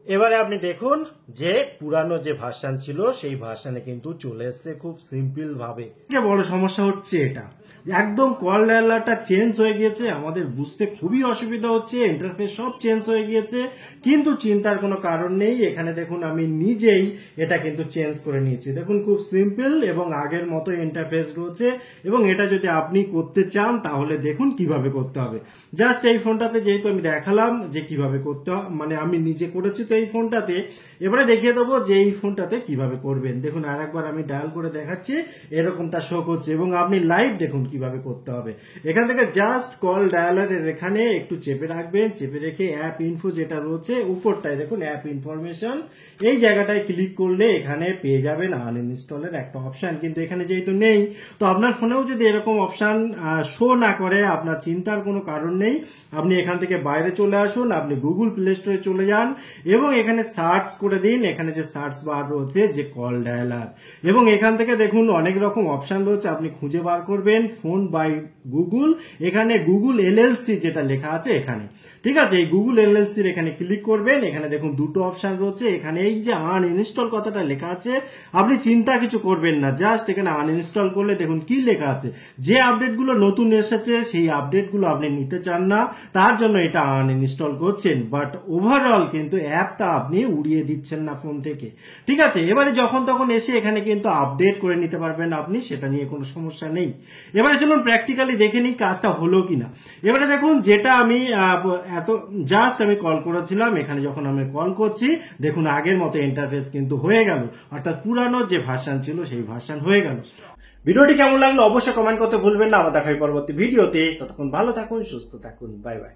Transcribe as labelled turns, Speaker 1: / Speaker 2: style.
Speaker 1: এবারে আপনি দেখুন যে পুরানো যে ভার্সন ছিল সেই ভার্সনে কিন্তু চলে এসেছে খুব সিম্পল ভাবে। বড় সমস্যা হচ্ছে এটা একদম কল ডায়ালারটা চেঞ্জ হয়ে গিয়েছে, আমাদের বুঝতে খুবই অসুবিধা হচ্ছে, ইন্টারফেস সব চেঞ্জ হয়ে গিয়েছে, কিন্তু চিন্তার কোনো কারণ নেই। এখানে দেখুন আমি নিজেই এটা কিন্তু চেঞ্জ করে নিয়েছি, দেখুন খুব সিম্পল এবং আগের মতো ইন্টারফেস রয়েছে। এবং এটা যদি আপনি করতে চান তাহলে দেখুন কিভাবে করতে হবে। জাস্ট এই ফোনটাতে যেহেতু আমি দেখালাম যে কিভাবে করতে হবে, মানে আমি নিজে করেছি তো এই ফোনটাতে, এবারে দেখিয়ে দেবো যে এই ফোনটাতে কিভাবে করবেন। দেখুন আর একবার আমি ডায়াল করে দেখাচ্ছি, এরকমটা শো করছে এবং আপনি লাইভ দেখুন কিভাবে করতে হবে। এখান থেকে জাস্ট কল ডায়ালারের এখানে একটু চেপে রাখবেন, চেপে রেখে অ্যাপ ইনফো যেটা রয়েছে উপরটায় দেখুন অ্যাপ ইনফরমেশন, এই জায়গাটায় ক্লিক করলে এখানে পেয়ে যাবেন আনইনস্টলের একটা অপশন। কিন্তু এখানে যেহেতু নেই, তো আপনার ফোনেও যদি এরকম অপশন শো না করে আপনার চিন্তার কোনো কারণ নেই। আপনি এখান থেকে বাইরে চলে আসুন, আপনি গুগল প্লে স্টোরে চলে যান এবং এখানে সার্চ করে দিন, এখানে যে সার্চ বার রয়েছে যে কল ডায়ালার, এবং এখান থেকে দেখুন অনেক রকম অপশন রয়েছে, আপনি খুঁজে বার করবেন ফোন বাই গুগল, এখানে গুগল এলএলসি যেটা লেখা আছে এখানে, ঠিক আছে, এই গুগল এলএলসির এখানে ক্লিক করবেন। এখানে দেখুন দুটো অপশন রয়েছে, এখানে এই যে আনইনস্টল কথাটা লেখা আছে, আপনি চিন্তা কিছু করবেন না, জাস্ট এখানে আনইনস্টল করলে দেখুন কি লেখা আছে, যে আপডেটগুলো নতুন এসেছে সেই আপডেটগুলো আপনি নিতে চান না, তার জন্য এটা আনইনস্টল করছেন, বাট ওভারঅল কিন্তু অ্যাপটা আপনি উড়িয়ে দিচ্ছেন না ফোন থেকে, ঠিক আছে। এবারে যখন তখন এসে এখানে কিন্তু আপডেট করে নিতে পারবেন আপনি, সেটা নিয়ে কোনো সমস্যা নেই। এবারে চলুন প্র্যাকটিক্যালি দেখে নিই কাজটা হলো কিনা। এবারে দেখুন যেটা আমি এত জাস্ট আমি কল করেছিলাম, এখানে যখন আমি কল করছি দেখুন আগের মতো ইন্টারফেস কিন্তু হয়ে গেল, অর্থাৎ পুরানো যে ভার্সন ছিল সেই ভার্সন হয়ে গেল। ভিডিওটি কেমন লাগলো অবশ্যই কমেন্ট করতে ভুলবেন না। আবার দেখা হবে পরবর্তী ভিডিওতে, ততক্ষণ ভালো থাকুন, সুস্থ থাকুন, বাই বাই।